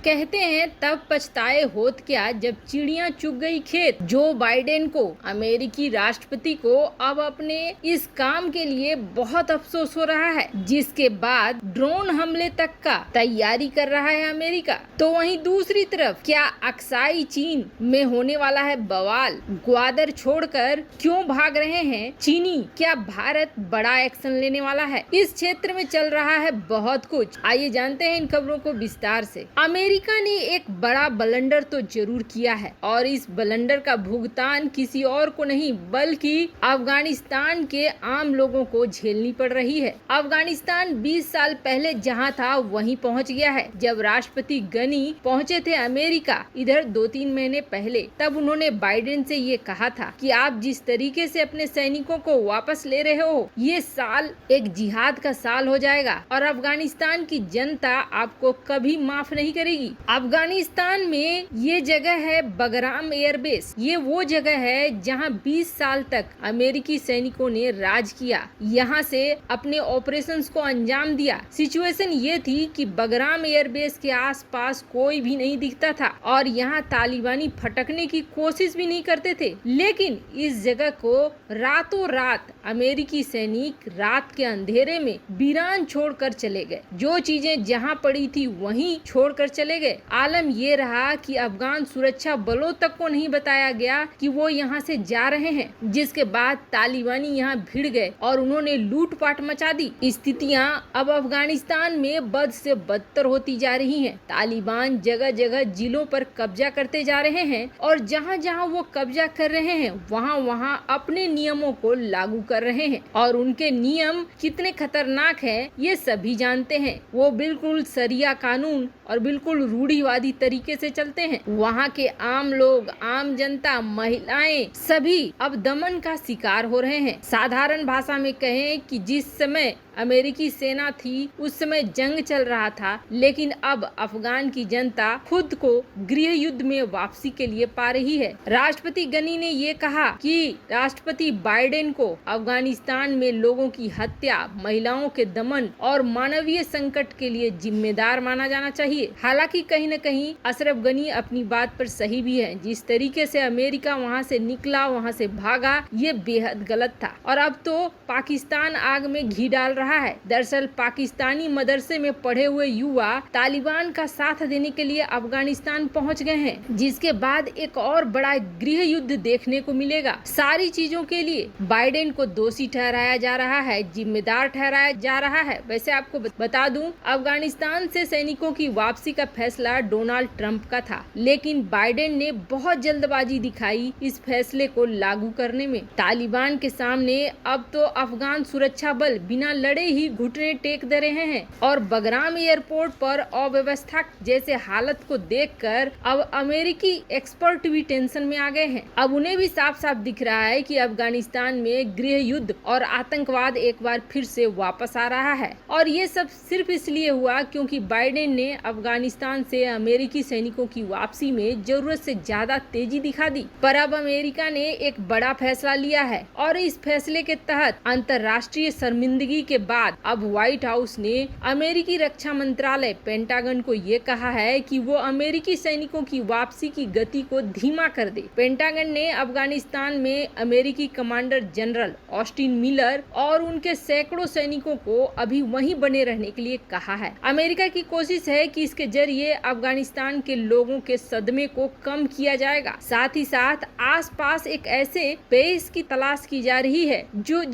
कहते हैं तब पछताए होत क्या जब चिड़िया चुग गई खेत। जो बाइडेन को, अमेरिकी राष्ट्रपति को अब अपने इस काम के लिए बहुत अफसोस हो रहा है, जिसके बाद ड्रोन हमले तक का तैयारी कर रहा है अमेरिका। तो वहीं दूसरी तरफ क्या अक्साई चीन में होने वाला है बवाल। ग्वादर छोड़कर क्यों भाग रहे हैं चीनी। क्या भारत बड़ा एक्शन लेने वाला है। इस क्षेत्र में चल रहा है बहुत कुछ। आइए जानते हैं इन खबरों को विस्तार से। अमेरिका ने एक बड़ा ब्लंडर तो जरूर किया है और इस ब्लंडर का भुगतान किसी और को नहीं बल्कि अफगानिस्तान के आम लोगों को झेलनी पड़ रही है। अफगानिस्तान 20 साल पहले जहां था वहीं पहुंच गया है। जब राष्ट्रपति गनी पहुंचे थे अमेरिका इधर 2-3 महीने पहले, तब उन्होंने बाइडेन से ये कहा था कि आप जिस तरीके से अपने सैनिकों को वापस ले रहे हो, ये साल एक जिहाद का साल हो जाएगा और अफगानिस्तान की जनता आपको कभी माफ नहीं करेगी। अफगानिस्तान में ये जगह है बगराम एयरबेस। ये वो जगह है जहां 20 साल तक अमेरिकी सैनिकों ने राज किया, यहाँ से अपने ऑपरेशंस को अंजाम दिया। सिचुएशन ये थी कि बगराम एयरबेस के आसपास कोई भी नहीं दिखता था और यहाँ तालिबानी फटकने की कोशिश भी नहीं करते थे। लेकिन इस जगह को रातों रात अमेरिकी सैनिक रात के अंधेरे में वीरान छोड़कर चले गए। जो चीजें जहाँ पड़ी थी वहीं छोड़कर चले गए। आलम ये रहा कि अफगान सुरक्षा बलों तक को नहीं बताया गया कि वो यहाँ से जा रहे हैं, जिसके बाद तालिबानी यहाँ भिड़ गए और उन्होंने लूटपाट मचा दी। स्थितियाँ अब अफगानिस्तान में बद से बदतर होती जा रही हैं। तालिबान जगह जगह जिलों पर कब्जा करते जा रहे हैं और जहाँ जहाँ वो कब्जा कर रहे हैं वहाँ वहाँ अपने नियमों को लागू कर रहे हैं। और उनके नियम कितने खतरनाक हैं ये सभी जानते हैं। वो बिल्कुल सरिया कानून और बिल्कुल रूढ़िवादी तरीके से चलते हैं। वहाँ के आम लोग, आम जनता, महिलाएं सभी अब दमन का शिकार हो रहे हैं। साधारण भाषा में कहें कि जिस समय अमेरिकी सेना थी उस समय जंग चल रहा था, लेकिन अब अफगान की जनता खुद को गृह युद्ध में वापसी के लिए पा रही है। राष्ट्रपति गनी ने ये कहा कि राष्ट्रपति बाइडेन को अफगानिस्तान में लोगों की हत्या, महिलाओं के दमन और मानवीय संकट के लिए जिम्मेदार माना जाना चाहिए। हालांकि कहीं न कहीं अशरफ गनी अपनी बात पर सही भी है। जिस तरीके से अमेरिका वहाँ से निकला, वहाँ से भागा, ये बेहद गलत था और अब तो पाकिस्तान आग में घी डाल रहा है। दरअसल पाकिस्तानी मदरसे में पढ़े हुए युवा तालिबान का साथ देने के लिए अफगानिस्तान पहुंच गए हैं, जिसके बाद एक और बड़ा गृह युद्ध देखने को मिलेगा। सारी चीजों के लिए बाइडेन को दोषी ठहराया जा रहा है, जिम्मेदार ठहराया जा रहा है। वैसे आपको बता दूं, अफगानिस्तान से सैनिकों की वापसी का फैसला डोनाल्ड ट्रंप का था, लेकिन बाइडेन ने बहुत जल्दबाजी दिखाई इस फैसले को लागू करने में। तालिबान के सामने अब तो अफगान सुरक्षा बल बिना लड़े ही घुटने टेक दे रहे हैं और बगराम एयरपोर्ट पर अव्यवस्था जैसे हालत को देखकर अब अमेरिकी एक्सपर्ट भी टेंशन में आ गए हैं। अब उन्हें भी साफ साफ दिख रहा है कि अफगानिस्तान में गृह युद्ध और आतंकवाद एक बार फिर से वापस आ रहा है और ये सब सिर्फ इसलिए हुआ क्योंकि बाइडेन ने अफगानिस्तान से अमेरिकी सैनिकों की वापसी में जरूरत से ज्यादा तेजी दिखा दी। पर अब अमेरिका ने एक बड़ा फैसला लिया है और इस फैसले के तहत अंतर्राष्ट्रीय शर्मिंदगी के बाद अब व्हाइट हाउस ने अमेरिकी रक्षा मंत्रालय पेंटागन को ये कहा है कि वो अमेरिकी सैनिकों की वापसी की गति को धीमा कर दे। पेंटागन ने अफगानिस्तान में अमेरिकी कमांडर जनरल ऑस्टिन मिलर और उनके सैकड़ों सैनिकों को अभी वहीं बने रहने के लिए कहा है। अमेरिका की कोशिश है कि इसके जरिए अफगानिस्तान के लोगों के सदमे को कम किया जाएगा। साथ ही साथ आसपास एक ऐसे बेस की तलाश की जा रही है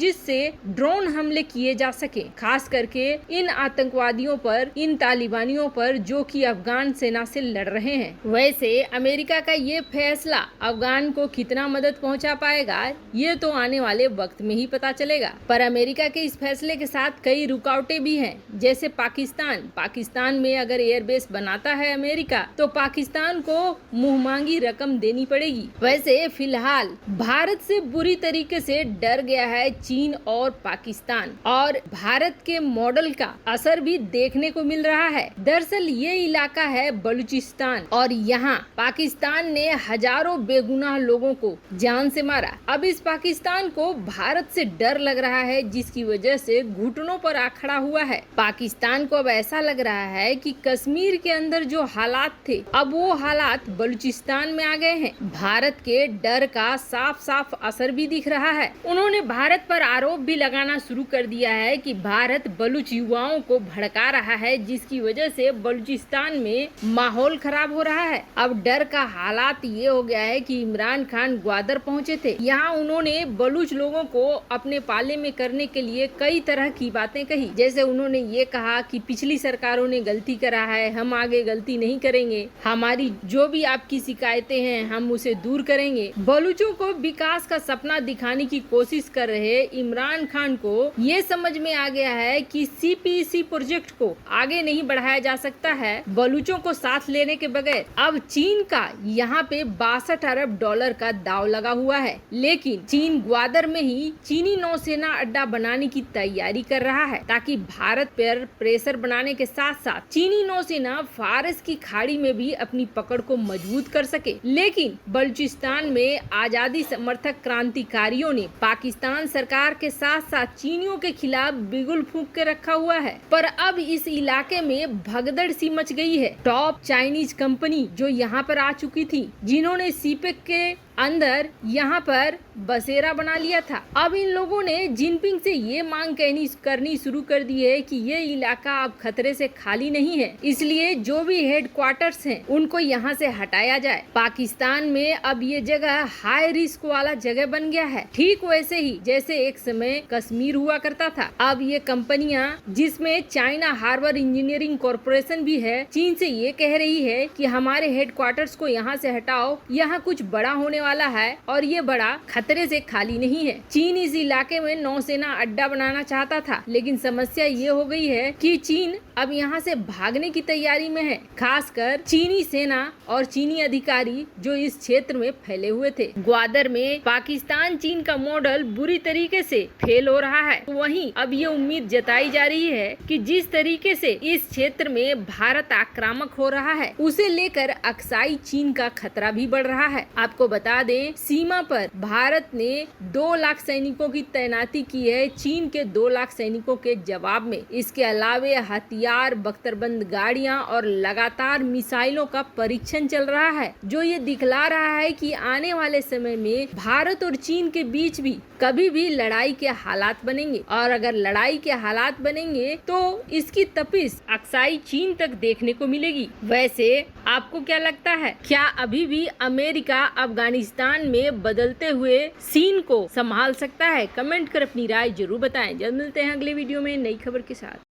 जिससे ड्रोन हमले किए जा सके, खास करके इन आतंकवादियों पर, इन तालिबानियों पर जो कि अफगान सेना से लड़ रहे हैं। वैसे अमेरिका का ये फैसला अफगान को कितना मदद पहुंचा पाएगा ये तो आने वाले वक्त में ही पता चलेगा। पर अमेरिका के इस फैसले के साथ कई रुकावटें भी हैं, जैसे पाकिस्तान में अगर एयरबेस बनाता है अमेरिका तो पाकिस्तान को मुंहमांगी रकम देनी पड़ेगी। वैसे फिलहाल भारत से बुरी तरीके से डर गया है चीन और पाकिस्तान और भारत के मॉडल का असर भी देखने को मिल रहा है। दरअसल ये इलाका है बलूचिस्तान और यहाँ पाकिस्तान ने हजारों बेगुनाह लोगों को जान से मारा। अब इस पाकिस्तान को भारत से डर लग रहा है, जिसकी वजह से घुटनों पर आ खड़ा हुआ है। पाकिस्तान को अब ऐसा लग रहा है कि कश्मीर के अंदर जो हालात थे, अब वो हालात बलूचिस्तान में आ गए हैं। भारत के डर का साफ साफ असर भी दिख रहा है। उन्होंने भारत पर आरोप भी लगाना शुरू कर दिया है कि भारत बलूच युवाओं को भड़का रहा है, जिसकी वजह से बलूचिस्तान में माहौल खराब हो रहा है। अब डर का हालात ये हो गया है कि इमरान खान ग्वादर पहुंचे थे। यहाँ उन्होंने बलूच लोगों को अपने पाले में करने के लिए कई तरह की बातें कही। जैसे उन्होंने ये कहा कि पिछली सरकारों ने गलती करा है, हम आगे गलती नहीं करेंगे, हमारी जो भी आपकी शिकायतें हैं हम उसे दूर करेंगे। बलूचों को विकास का सपना दिखाने की कोशिश कर रहे इमरान खान को ये समझ में आ गया है कि CPEC प्रोजेक्ट को आगे नहीं बढ़ाया जा सकता है बलूचों को साथ लेने के बगैर। अब चीन का यहाँ पे 62 अरब डॉलर का दाव लगा हुआ है, लेकिन चीन ग्वादर में ही चीनी नौसेना अड्डा बनाने की तैयारी कर रहा है, ताकि भारत पर प्रेशर बनाने के साथ साथ चीनी नौसेना फारस की खाड़ी में भी अपनी पकड़ को मजबूत कर सके। लेकिन बलूचिस्तान में आजादी समर्थक क्रांतिकारियों ने पाकिस्तान सरकार के साथ साथ चीनियों के खिलाफ बिगुल फूंक के रखा हुआ है। पर अब इस इलाके में भगदड़ सी मच गई है। टॉप चाइनीज कंपनी जो यहाँ पर आ चुकी थी, जिन्होंने सीपेक के अंदर यहाँ पर बसेरा बना लिया था, अब इन लोगों ने जिनपिंग से ये मांग करनी शुरू कर दी है कि ये इलाका अब खतरे से खाली नहीं है, इसलिए जो भी हेडक्वार्टर्स हैं उनको यहाँ से हटाया जाए। पाकिस्तान में अब ये जगह हाई रिस्क वाला जगह बन गया है, ठीक वैसे ही जैसे एक समय कश्मीर हुआ करता था। अब ये कंपनियां, जिसमें चाइना हार्बर इंजीनियरिंग कॉरपोरेशन भी है, चीन से ये कह रही है कि हमारे हेडक्वार्टर्स को यहाँ से हटाओ, यहाँ कुछ बड़ा होने वाला है और ये बड़ा खतरे से खाली नहीं है। चीन इस इलाके में नौसेना अड्डा बनाना चाहता था, लेकिन समस्या ये हो गई है कि चीन अब यहाँ से भागने की तैयारी में है, खासकर चीनी सेना और चीनी अधिकारी जो इस क्षेत्र में फैले हुए थे। ग्वादर में पाकिस्तान चीन का मॉडल बुरी तरीके से फेल हो रहा है। तो वहीं अब ये उम्मीद जताई जा रही है कि जिस तरीके से इस क्षेत्र में भारत आक्रामक हो रहा है, उसे लेकर अक्साई चीन का खतरा भी बढ़ रहा है। आपको बता दें, सीमा पर भारत ने 2 लाख सैनिकों की तैनाती की है, चीन के 2 लाख सैनिकों के जवाब में। इसके अलावे हथियार, बख्तरबंद गाड़ियां और लगातार मिसाइलों का परीक्षण चल रहा है, जो ये दिखला रहा है कि आने वाले समय में भारत और चीन के बीच भी कभी भी लड़ाई के हालात बनेंगे, और अगर लड़ाई के हालात बनेंगे तो इसकी तपिश अक्साई चीन तक देखने को मिलेगी। वैसे आपको क्या लगता है, क्या अभी भी अमेरिका अफगानिस्तान में बदलते हुए सीन को संभाल सकता है? कमेंट कर अपनी राय जरूर बताएं। जल्द मिलते हैं अगले वीडियो में नई खबर के साथ।